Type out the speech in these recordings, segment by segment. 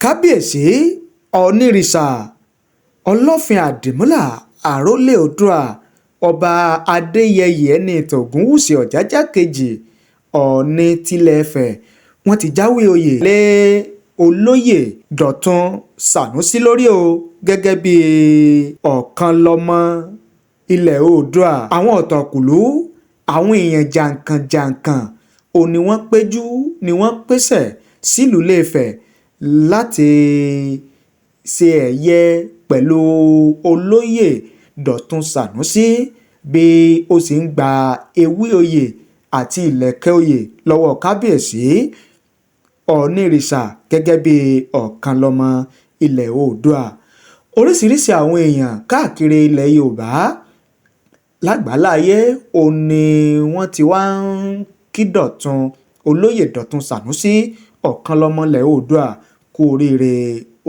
kábíyèsí onírìṣà ọlọ́fin àdìmúlà àrólé Oòduà ọba adéyẹyè ẹni ìtàn ògúnwùsì ọ̀jájá kejì ọ̀ọ̀ni tilẹ̀ Ifẹ̀ wọ́n ti jáwé oyè lé olóyè Dotun Sanusi lórí o gẹ́gẹ́ bí Ọ̀kanlọ́mọ ilẹ̀ Oòduà. Àwọn ọ̀tọ̀kùlú àwọn èèyàn jàǹkànjàǹkàn ò ní wọ́n péjú ni wọ́n pèsè sílùú Ilé Ifẹ̀ láti ṣe ẹ̀yẹ pẹ̀lú olóyè Dotun Sanusi bí ó sì ń gba ewé oyè àti ìlẹ̀kẹ̀ oyè lọ́wọ́ kábíyèsí onírìṣà gẹ́gẹ́ bí Ọ̀kanlọ́mọ ilẹ̀ Oòduà. Oríṣiríṣi àwọn èèyàn káàkiri ilẹ̀ Yorùbá lágbàláyé ò ní wọ́n ti wá ń kí Dotun olóyè Dotun Sanusi Ọ̀kanlọ́mọ ilẹ̀ Oòduà kú oríire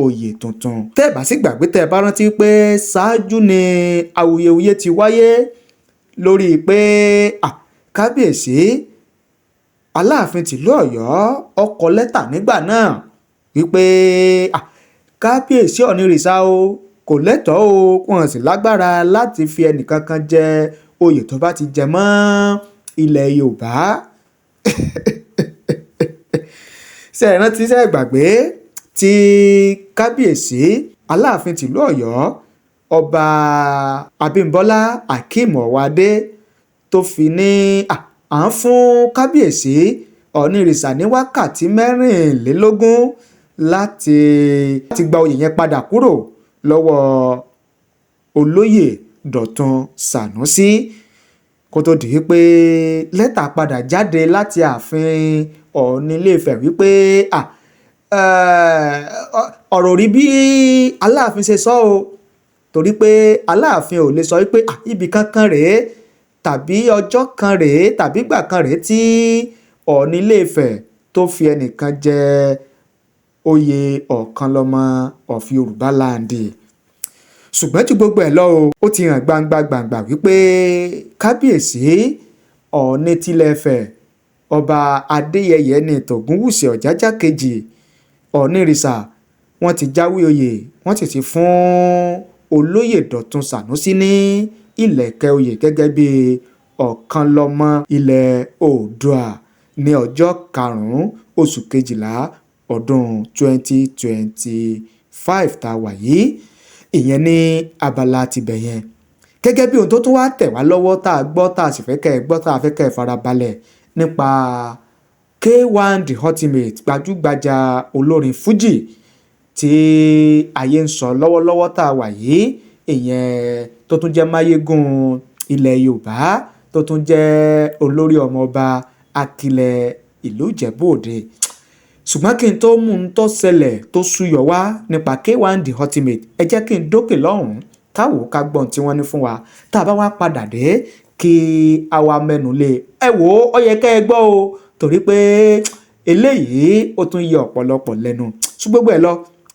oyè tuntun. Tẹ́ ẹ bá sì gbàgbé tẹ́ ẹ bá rántí pé ṣáájú ni awuyewuye ti wáyé lórí pé kábíyèsí Aláàfin tìlú Ọ̀yọ́ ó kọ lẹ́tà nígbà náà wípé kábíyèsí onírìṣà o kò lẹ́tọ̀ọ́ o wọn sì lágbára láti fi ẹnìkankan jẹ oyè tó bá ti jẹ mọ́ ilẹ̀ Yorùbá. Ṣé ẹ rántí ṣé ẹ gbàgbé tí kábíyèsí Aláàfin tìlú Ọ̀yọ́ ọba Abímbọ́lá Akeem Ọ̀wádé tó fi ní à ń fún kábíyèsí onírìṣà ní wákàtí 24 láti gba oyè yẹn padà kúrò lọ́wọ́ olóyè Dotun Sanusi kó tó di pé lẹ́tà padà jáde láti ààfin Ọọ̀ni Ilé Ifẹ̀ wípé ọ̀rọ̀ rí bí Aláàfin ṣe sọ o torí pé Aláàfin ò lè sọ wípé ibì kankan rèé tàbí ọjọ́ kan rèé tàbí ìgbà kan rèé tí Ọọ̀ni Ilé Ifẹ̀ tó fi ẹnìkan jẹ oyè Ọ̀kanlọ́mọ of Yorùbá land. Ṣùgbọ́n tí gbogbo ẹ̀ lọ ó ti hàn gbangba wípé kábíyèsí Ọọ̀ni tilẹ̀ Ifẹ̀ ọba adéyẹyè ní ìtàn ògúnwùsì ọ̀jájá kejì onírìṣà wọ́n ti jáwé oyè wọ́n sì ti fún olóyè Dotun Sanusi ní ìlẹ̀kẹ̀ oyè gẹ́gẹ́ bí Ọ̀kanlọ́mọ ilẹ̀ Oòduà ní ọjọ́ 5 oṣù kejìlá ọdún 2025 tá a wà yìí. Ìyẹn ní abala tibẹ̀ yẹn gẹ́gẹ́ bí ohun tó tún wá tẹ̀ wá lọ́wọ́ tá a gbọ́ tá a sì fẹ́ kẹ́ ẹ gbọ́ tá a fẹ́ kẹ́ ẹ farabalẹ̀ nípa K1 the ultimate gbajúgbajà olórin Fuji tí ayé ń sọ lọ́wọ́lọ́wọ́ tá a wà yìí. Ìyẹn tó tún jẹ́ máyégún ilẹ̀ Yorùbá tó tún jẹ́ olórí ọmọọba akilẹ̀ ìlú Ìjẹ̀bú Òde. Ṣùgbọ́n kí n tó mú un tó ṣẹlẹ̀ tó súyọ wá nípa K1 the ultimate ẹ jẹ́ kí n dókè lọ́hùn-ún káwò ká gbọ́n tí wọ́n ní fún wa tá a bá wá padà dé kí àwa mẹ́nu lé ẹ wò ó yẹ kẹ́ ẹ gbọ́ o torí pé eléyìí ó tún yẹ ọ̀pọ̀lọpọ̀ lẹ́nu ṣùgbọ́n gbogbo ẹ lọ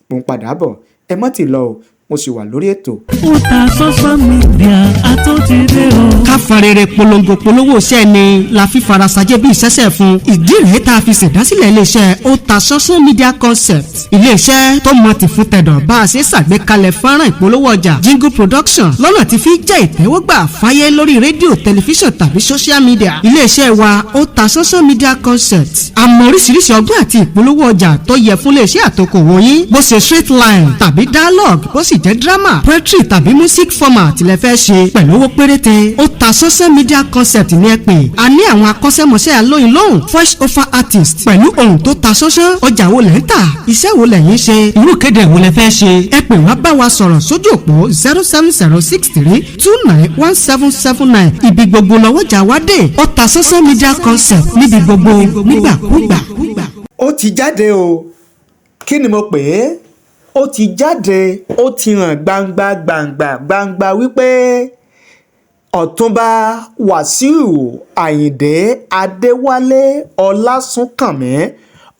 mò ń padà bọ̀ ẹ mọ́ ti lọ o mo sì wà lórí ètò. ó ta social media àtúntìdé o. ká farere polongo polówó iṣẹ́ ni la fi farasajẹ́ bí ìṣẹ́ṣẹ́ fún. ìdí rèé tá a fi ṣèdásílẹ̀ iléeṣẹ́ ó ta social media concept. iléeṣẹ́ tó mọ ti fún tẹ̀dọ̀ bá a ṣe ṣàgbékalẹ̀ fọ́nrán ìpolówó ọjà jingle production lọ́nà tí fi jẹ́ ìtẹ́wọ́gbà fáyé lórí rédíò tẹlifíṣàn tàbí social media. iléeṣẹ́ wa ó ta social media concept. àmọ́ oríṣiríṣi ọgbọ́n àti ìpolówó ọjà tó yẹ fún iléeṣẹ́ àtòkòwò yín bó ṣe straight line tàbí dialogue bó sì jẹ́ drama poetry tàbí music format lẹ fẹ́ ṣe pẹ̀lú owó péréte. ó ta social media concept ní ẹ pè. a ní àwọn akọ́ṣẹ́mọṣẹ́ alóyin lóhùn voice over artist pẹ̀lú ohùn tó ta ṣánṣán. ọjà wo lẹ̀ ń tà iṣẹ́ wo lẹ̀yin ṣe irú kéde wo lẹ fẹ́ ṣe. ẹ pè wá bá wa sọ̀rọ̀ sójú òpó 07063291779. ibi gbogbo lọ́wọ́jà wá dé. ó ta social media concept níbi gbogbo nígbàkúgbà. Ó ti jáde o kí ni mo pè é ó ti jáde ó ti hàn gbangba wípé Ọ̀túnba Wàsíù Àyìndé Adéwálé Ọlásùnkànmí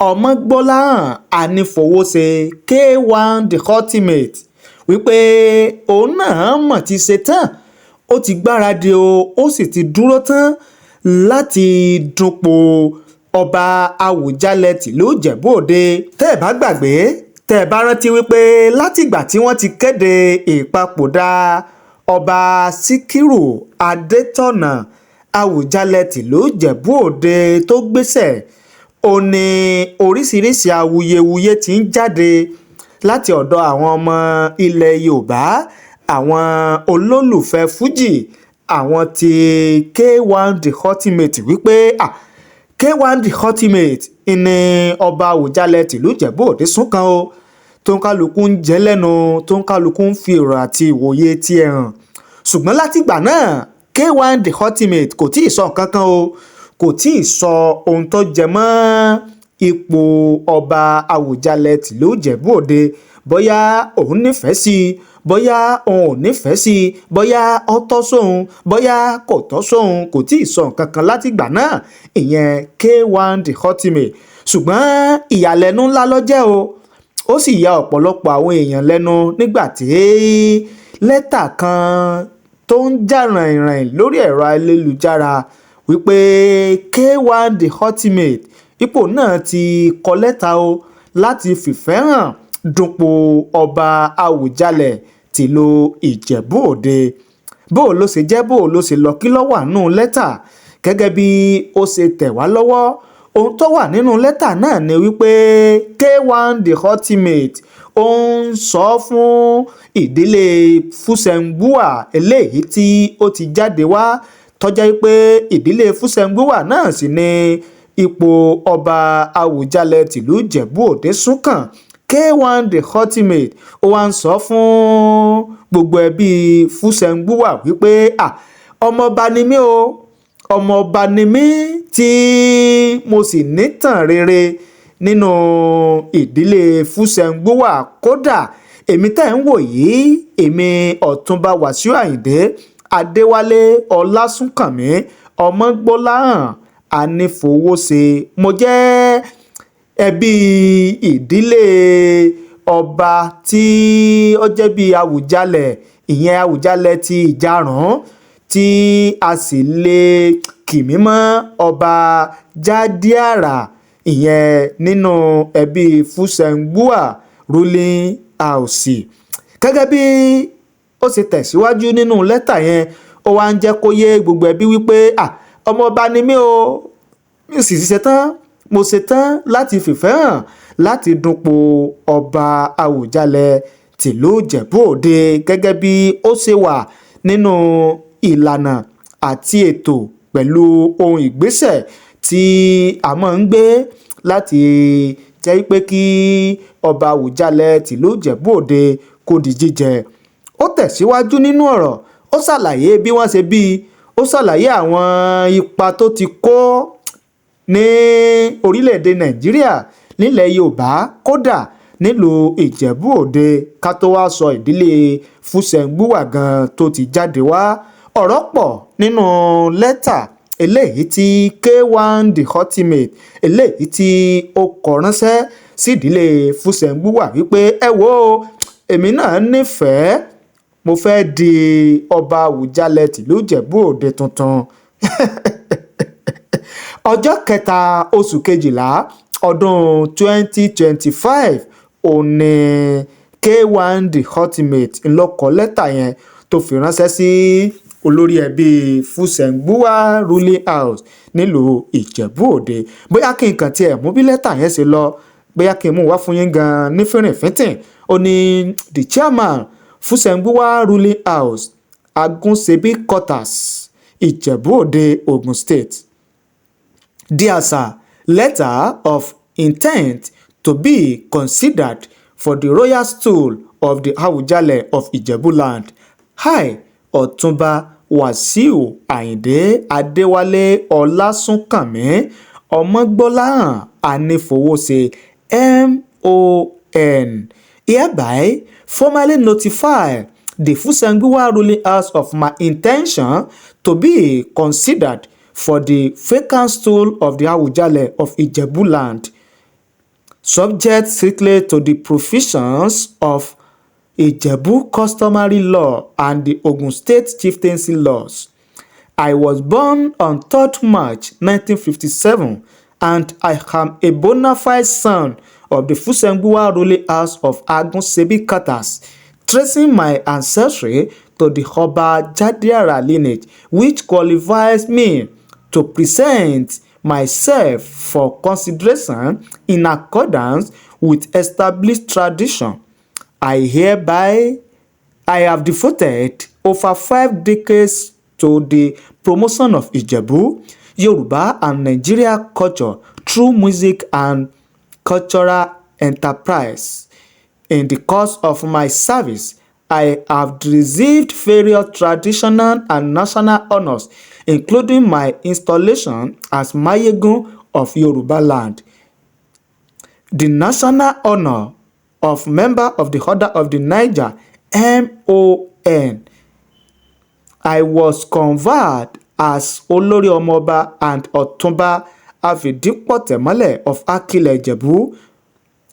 Ọmọgbọ́láhàn Anífowóṣe K1 the ultimate wípé òun náà mọ̀ ti ṣe tán ó ti gbáradì o ó sì ti dúró tán láti dupò ọba Awùjalẹ̀ tìlú Ìjẹ̀bú Òde. Tẹ́ ẹ̀ bá gbàgbé tẹ́ ẹ bá rántí wípé látìgbà tí wọ́n ti kéde ìpapòdà ọba Síkírù Adétọ̀nà Awùjalẹ tìlú Ìjẹ̀bú Òde tó gbéṣẹ̀, ó ní oríṣiríṣi awuyewuye ti ń jáde láti ọ̀dọ̀ àwọn ọmọ ilẹ̀ Yorùbá, àwọn olólùfẹ́ fújì, àwọn ti K1 The Ultimate wípé K1 The Ultimate ni ọba Awùjalẹ tìlú Ìjẹ̀bú Òde sún kan o, tó ń kálukú ń jẹ́ lẹ́nu, tó ń kálukú ń fi èrò àti ìwòye tí ẹ hàn. Ṣùgbọ́n látìgbà náà K1 The Ultimate kò tí ì sọ nǹkan kan o, kò tí ì sọ ohun tó jẹ mọ́ ipò ọba Awùjalẹ tìlú Ìjẹ̀bú Òde, bóyá òun nífẹ̀ẹ́ sí i, bóyá òun ò nífẹ̀ẹ́ sí i, bóyá ó tọ́ sóhun, bóyá kò tọ́ sóhun, kò tí ì sọ nǹkan kan látìgbà náà, ìyẹn K1 The Ultimate. Ṣùgbọ́n ìyàlẹ́nu ńlá ló jẹ́ o, ó sì ya ọ̀pọ̀lọpọ̀ àwọn èèyàn lẹ́nu nígbà tí lẹ́tà kan tó ń jà ràìnràìn lórí ẹ̀rọ ayélujára wípé K1 The Ultimate ipò náà ti kọ lẹ́tà o láti fìfẹ́ hàn dupò ọba Awùjalẹ tìlú Ìjẹ̀bú Òde. Bó ló ṣe jẹ́, bó ló ṣe lọ, kí ló wà nínú lẹ́tà? Gẹ́gẹ́ bí ó ṣe tẹ̀ wá lọ́wọ́, ohun tó wà nínú lẹ́tà náà ni wípé K1 The Ultimate ó ń sọ fún ìdílé Fúsẹ̀ngbùà eléyìí tí ó ti jáde wá, tó jẹ́ pé ìdílé Fúsẹ̀ngbùà náà sì ni ipò ọba Awùjalẹ tìlú Ìjẹ̀bú Òde sún kàn. K1 The Ultimate ó wá ń sọ fún gbogbo ẹbí Fúsẹ̀ngbùà wípé ọmọọba ni mí o, ọmọọba ni mí tí mo sì nítàn rere nínú ìdílé Fúsẹ̀ngbùà. Kódà èmi tẹ́ ń wò yìí, èmi Ọ̀túnba Wàsíù Àyìndé Adéwálé Ọlásùnkànmí Ọmọgbọ́láhàn Anífowóṣe, mo jẹ́ ẹbí ìdílé ọba tí ó jẹ́ bí Awùjalẹ, ìyẹn Awùjalẹ ti Ìjàrán, tí a sì lè kì mí mọ́ ọba Jádíàrà, ìyẹn nínú ẹbí Fúsẹ̀ngbùà ruling house. Gẹ́gẹ́ bí ó ṣe tẹ̀síwájú nínú lẹ́tà yẹn, ó wá ń jẹ́ kó yé gbogbo ẹbí wípé ọmọọba ni mí o, mi sì ṣetán, mo ṣetán láti fìfẹ́ hàn láti dupò ọba Awùjalẹ tìlú Ìjẹ̀bú Òde, gẹ́gẹ́ bí ó ṣe wà nínú ìlànà àti ètò pẹ̀lú ohun ìgbésẹ̀ tí a máa ń gbé láti jẹ́ pé kí ọba Awùjalẹ tìlú Ìjẹ̀bú Òde kó di jíjẹ. Ó tẹ̀síwájú nínú ọ̀rọ̀, ó ṣàlàyé bí wọ́n ṣe bí, ó ṣàlàyé àwọn ipa tó ti kó ní orílẹ̀-èdè Nàìjíríà, nílẹ̀ Yorùbá, kódà nílùú Ìjẹ̀bú Òde, ká tó wá sọ ìdílé Fúsẹ̀ngbùà gan tó ti jáde wá. Ọ̀rọ̀ pọ̀ nínú lẹ́tà eléyìí tí K1 The Ultimate eléyìí tí ó kọ ránṣẹ́ sí ìdílé Fúsẹ̀ngbùà wípé ẹ wo, èmi náà nífẹ̀ẹ́, mo fẹ́ di ọba Awùjalẹ tìlú Ìjẹ̀bú Òde tuntun. Ọjọ́ kẹta oṣù kejìlá ọdún 2025 òní K1 The Ultimate ńlọ kọ lẹ́tà yẹn tó fi ránṣẹ́ sí olórí ẹbí Fúsẹ̀ngbùà ruling house nílùú Ìjẹ̀bú Òde. Bóyá kí n kàn tiẹ̀ mú bí lẹ́tà yẹn ṣe lọ, bóyá kí n mú wá fún yín gan ní fínrìnfíntín. Ó ní the chairman Fúsẹ̀ngbùà ruling house, Agunsebi quarters, Ìjẹ̀bú Òde, Ogun State. Dear sir, letter of intent to be considered for the royal stool of the Awujale of Ijebu land. Hi, Ọ̀túnba Wàsíù Àyìndé Adéwálé Ọlásùnkànmí Ọmọgbọ́láhàn Anífowóṣe MON hereby formally notify the Fúsẹ̀ngbùà ruling house of my intention to be considered for the vacant stool of the Awujale of Ijebu land, subject strictly to the provisions of Ijebu customary law and the Ogun State chieftaincy laws. I was born on 3rd March 1957 and I am a bona fide son of the Fusengbuwa ruling house of Agunsebi Katas, tracing my ancestry to the Oba Jadiara lineage, which qualifies me to present myself for consideration in accordance with established tradition. I have devoted over 5 decades to the promotion of Ijebu, Yoruba, and Nigeria culture through music and cultural enterprise. In the course of my service, I have received various traditional and national honors, including my installation as Mayegun of Yoruba land, the national honor of member of the Order of the Niger, MON. I was conferred as Olori Omoba and Otunba Afidipotemole of Akile Ijebu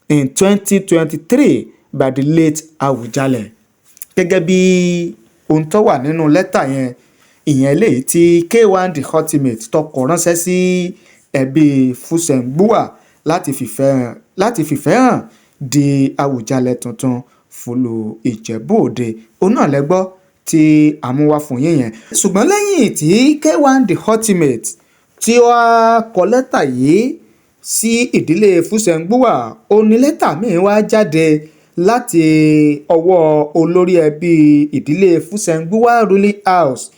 in 2023 by the late Awujale. Gẹ́gẹ́ bí ohun tó wà nínú lẹ́tà yẹn, ìyẹn eléyìí tí K1 the ultimate tọkọ ránṣẹ́ sí ẹbí Fusengbuwa láti fìfẹ́ hàn di Awujale tuntun fúlù Ìjẹ̀bú Òde. Òun náà lẹ́gbọ́ tí a mú wá fún yín yẹn. Ṣùgbọ́n lẹ́yìn tí K1 the ultimate tí ó kọ lẹ́tà yìí sí ìdílé Fusengbuwa, ó ní lẹ́tà míì wá jáde láti ọwọ́ olórí ẹbí ìdílé Fusengbuwa ruling house.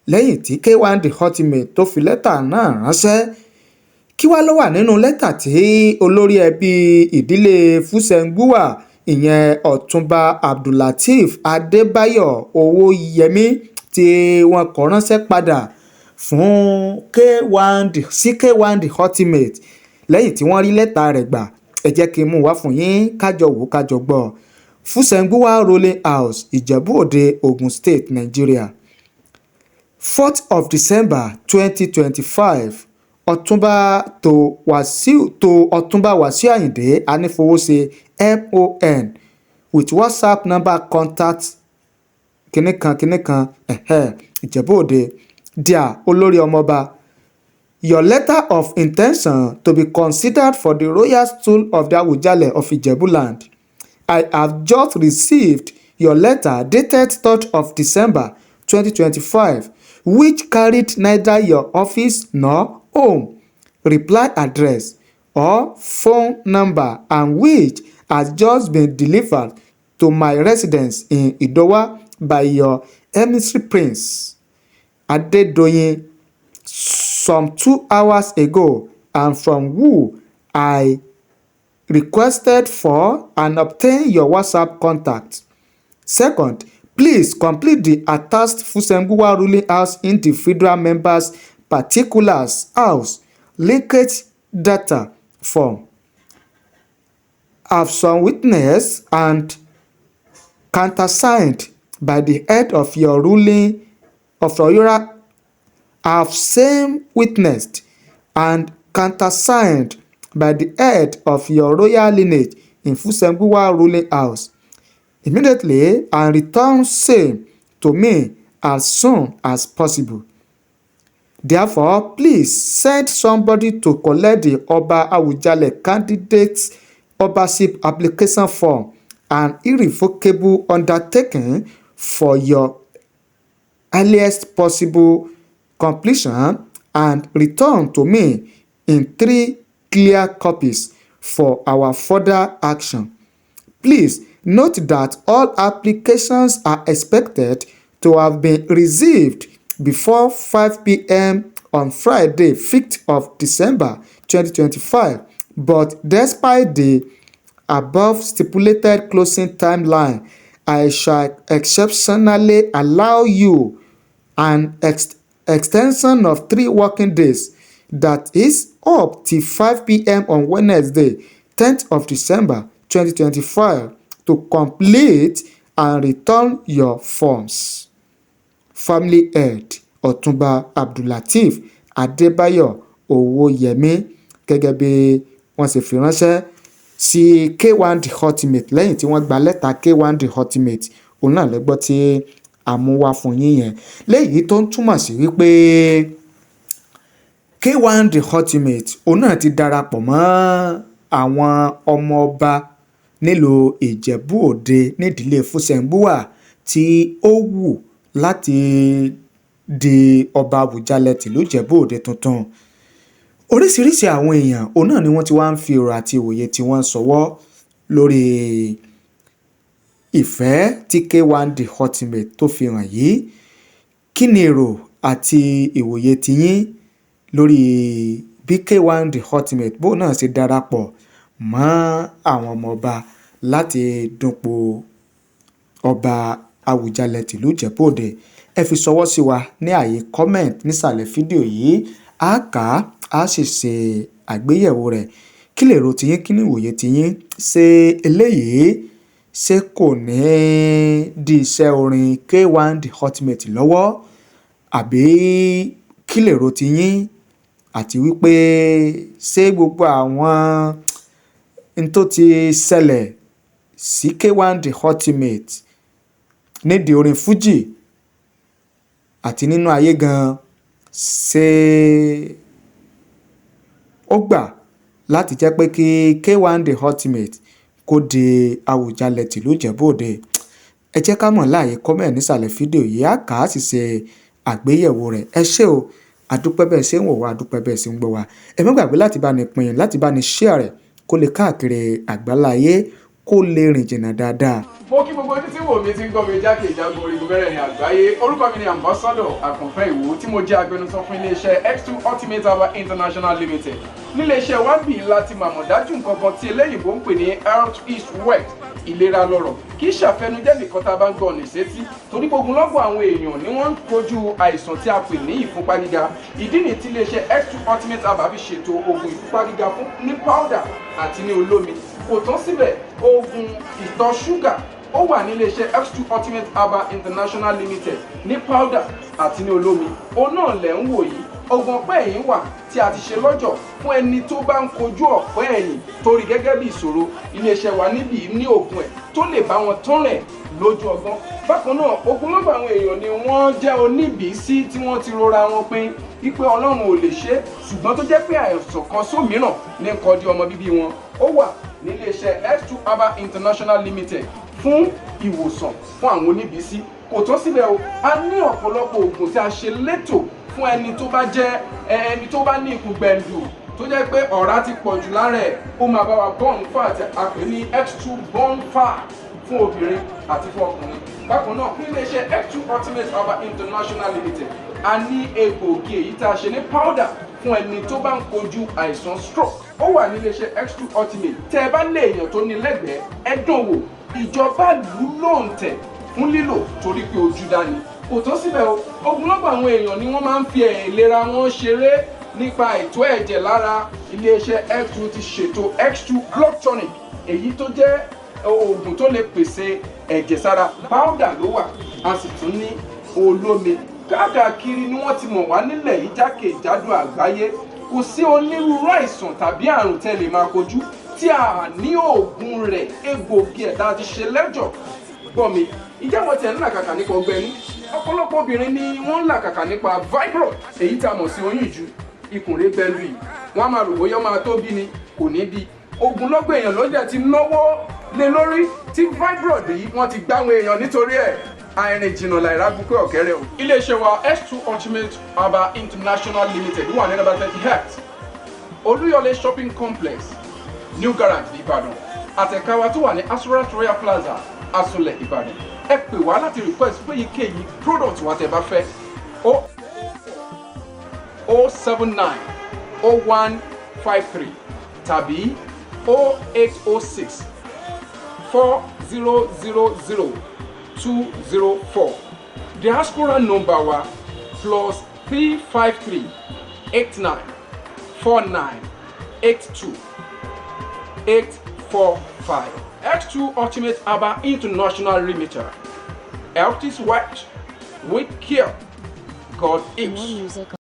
Lẹ́yìn tí K1 the ultimate tó fi lẹ́tà náà ránṣẹ́, kí wá ló wà nínú lẹ́tà tí olórí ẹbí ìdílé Fusengbuwa ìyẹn Ọ̀túnba Abdullateef Adébáyọ̀ Owóyẹmí tí wọ́n kọ ránṣẹ́ padà fún K1 the ultimate lẹ́yìn tí wọ́n rí lẹ́tà rẹ̀ gbà. Ẹ jẹ́ kí n mú wá fún yín kájọ wò kájọ gbọ́. Fusengbuwa ruling house, Ìjẹ̀bú Òde, Ogun State, Nigeria. 4th of December 2025. Ọ̀túnba to Ọ̀túnba Wasiu Ayinde Anífowóṣe MON with WhatsApp number contact kìnìkan Ìjẹ̀bú Òde. Dear Olórí Ọmọba, your letter of intention to be considered for the royal stool of the Awujale of Ijebu land. I have just received your letter dated 3rd of December 2025, which carried neither your office nor home, reply address, or phone number, and which has just been delivered to my residence in Idowa by your emissary Prince Adedoyin some 2 hours ago, and from who I requested for and obtained your WhatsApp contact. Second, please complete the attached Fusengbuwa ruling house individual members particulars house linkage data form. Have some witness and countersigned by the head of your ruling of your have same witnessed and countersigned by the head of your royal lineage in Fusengbuwa ruling house immediately, and return same to me as soon as possible. Therefore, please send somebody to collect the Oba Awujale candidate's Obaship application form and irrevocable undertaking for your earliest possible completion, and return to me in 3 clear copies for our further action. Please note that all applications are expected to have been received before 5 p.m. on Friday, 5th of December 2025, but despite the above stipulated closing timeline, I shall exceptionally allow you an extension of 3 working days, that is up till 5 p.m. on Wednesday, 10th of December 2025, to complete and return your forms. Family head Ọ̀túnba Abdullateef Adébáyọ̀ Owóyẹmí, gẹ́gẹ́ bí wọ́n ṣe fi ránṣẹ́ sí K1 the ultimate lẹ́yìn tí wọ́n gba lẹ́tà K1 the ultimate. Òun náà lẹ́gbọ́ tí àmúwá fún yín yẹn, léyìí tó ń túmọ̀ sí wípé K1 the ultimate òun náà ti darapọ̀ mọ́ àwọn ọmọ ọba nílùú Ìjẹ̀bú Òde nídìílé Fúsẹ̀ǹgbùwà tí ó wù láti di ọba Awùjalẹ tìlú Ìjẹ̀bú Òde tuntun. Oríṣiríṣi àwọn èèyàn òun náà ni wọ́n ti wá ń fi èrò àti ìwòye tí wọ́n sọwọ́ lórí ìfẹ́ tí K1 The Ultimate tó fi hàn yìí. Kí ni èrò àti ìwòye tiyín lórí bí K1 The Ultimate bó náà ṣe darapọ̀ mọ́ àwọn ọmọ ọba láti dúnpò ọba Awùjalẹ tìlú Ìjẹ̀bú Òde? Ẹ fi ṣọwọ́ sí wa ní ààyè comment nísàlẹ̀ fídíò yìí. A kà á sì ṣe àgbéyẹ̀wò rẹ̀. Kí lèrò tiyín, kí ni ìwòye tiyín? Ṣé eléyìí ṣé kò ní di iṣẹ́ orin K1 The Ultimate lọ́wọ́? Àbí kí lèrò tiyín? Àti wípé ṣé gbogbo àwọn tó ti ṣẹlẹ̀ sí K1 The Ultimate nídìí orin Fuji àti nínú ayé gan, ṣé ó gbà láti jẹ́ pé kí K1 The Ultimate kó di Awùjalẹ tìlú Ìjẹ̀bú Òde? Ẹ jẹ́ ká mọ̀ láàyè comment nísàlẹ̀ fídíò yìí. A kà á sì ṣe àgbéyẹ̀wò rẹ̀. Ẹ ṣé o, àdúpẹ́ bẹ́ẹ̀ ṣe ń wò wá, àdúpẹ́ bẹ́ẹ̀ ṣe ń gbọ́ wá. Ẹ má gbàgbé láti bá ní pín, láti bá ní share rẹ̀ kó lè káàkiri àgbáláyé, kó lè rìn jìnnà dáadáa. Mo kí gbogbo ojú tí wò mí ti ń gbọ́ mi jákèjádò orígun mẹ́rẹ̀ẹ̀rin àgbáyé. Orúkọ mi ni Ambassador Àkànfẹ́ Ìwò tí mo jẹ́ agbẹnusọ fún iléeṣẹ́ X2 Ultimate Herbal International Limited. Níléeṣẹ́ wa bí láti màmọ̀ dájú nǹkan kan tí eléyìnbó ń pè ní health is wealth, ìlera lọ́rọ̀. Kì í ṣàfẹnujẹ́ nìkan tá a bá ń gbọ́ ọ̀nì sétí, torí ogunlọ́gọ̀ àwọn èèyàn ni wọ́n ń kojú àìsàn tí a pè ní ìfúnpá gíga. Ìdí nìyí tí iléeṣẹ́ X2 Ultimate Herbal fi ṣètò oògùn ìfúnpá gíga fún ní powder àti ní olómi. Kò tán síbẹ̀, oògùn ìtọ̀ ṣúgà ó wà ní iléeṣẹ́ X2 Ultimate Herbal International Limited ní powder àti ní olómi. Òun náà lẹ̀ ń wò yìí. Oògùn ọ̀pẹ́ ẹ̀yìn wà tí a ti ṣe lọ́jọ̀ fún ẹni tó bá ń kojú ọ̀pẹ́ ẹ̀yìn torí gẹ́gẹ́ bí ìṣòro. Iléeṣẹ́ wa níbí ní oògùn ẹ̀ tó lè bá wọn tán rẹ̀ lójú ọgbọ́n. Bákan náà, ogunlọ́gọ̀ àwọn èèyàn ni wọ́n jẹ́ oníbìísí tí wọ́n ti rora wọn pín wípé Ọlọ́run ò lè ṣe, ṣùgbọ́n tó jẹ́ pé àìsàn kan sómìíràn ní nǹkan di ọmọ bíbí wọn. Ó wà ní iléeṣẹ́ X2 Herbal International Limited fún ìwòsàn fún àwọn oníbìísí. Kò tán síbẹ̀ o, a ní ọ̀pọ̀lọpọ̀ oògùn tí a ṣe létò fún ẹni tó bá jẹ́ ẹni tó bá ní ikùn gbẹ̀ndù tó jẹ́ pé ọ̀rá ti pọ̀ jù lára ẹ̀. Ó máa bá wa burn fat, a pè ní X2 burn fat fún obìnrin àti fún ọkùnrin. Bákan náà, fún iléeṣẹ́ X2 Ultimate Herbal International Limited, a ní egbòogi èyí tá a ṣe ní powder fún ẹni tó bá ń kojú àìsàn stroke. Ó wà ní iléeṣẹ́ X2 Ultimate. Tẹ́ ẹ bá lé èèyàn tó ní lẹ́gbẹ̀ẹ́, ẹ dán wò. Ìjọba lù lóǹtẹ̀ fún lílò torí pé ojú dání. Kò tó síbẹ̀ o, ogunlọ́gọ̀ àwọn èèyàn ni wọ́n máa ń fi ìlera wọn ṣeré nípa ètò ẹ̀jẹ̀ lára. Iléeṣẹ́ X2 ti ṣètò X2 blood tonic, èyí tó jẹ́ oògùn tó lè pèsè ẹ̀jẹ̀ sára. Powder ló wà, a sì tún ní olómi. Káàkiri ni wọ́n ti mọ̀ wá nílẹ̀ yìí jákèjádò àgbáyé. Kò sí onírúurú àìsàn tàbí àrùn tẹ́ lè máa kojú tí a ní oògùn rẹ̀, egbòogi ẹ̀ tá a ti ṣe lẹ́jọ̀. Gbọ́ mi, ìjábọ̀ tẹ̀ ń làkàkà nípa ọgbẹ́ inú. Ọ̀pọ̀lọpọ̀ obìnrin ni wọ́n ń làkàkà nípa fibroid, èyí tá a mọ̀ sí oyún ìju. Ikùn rẹ̀ gbẹ̀lú yìí, wọ́n á máa rò bóyá máa tó bí ni, kò ní bí. Ogunlọ́gọ̀ èèyàn lọ́jà ti náwó lé lórí tí fibroid yìí wọ́n ti gbáwọn èèyàn nítorí ẹ̀. Àìrìn jìnnà láìra bukẹ́ ọ̀kẹ́rẹ́ o. Iléeṣẹ́ wa X2 Ultimate Herbal International Limited wà ní number 30 Olúyọ̀lé Shopping Complex, New Garage Ìbàdàn. Àtẹ̀ka wa tó wà ní Assurance Royal Plaza, Asolẹ̀ Ìbàdàn. Ẹ pè wá láti request fún èyíkéyìí product wa tẹ́ bá fẹ́. 079 0153 tàbí 0806 4000 204. Diaspora number wa +353 89 49 82 845. X2 Ultimate Herbal International Limited. Health is wealth with care. God is.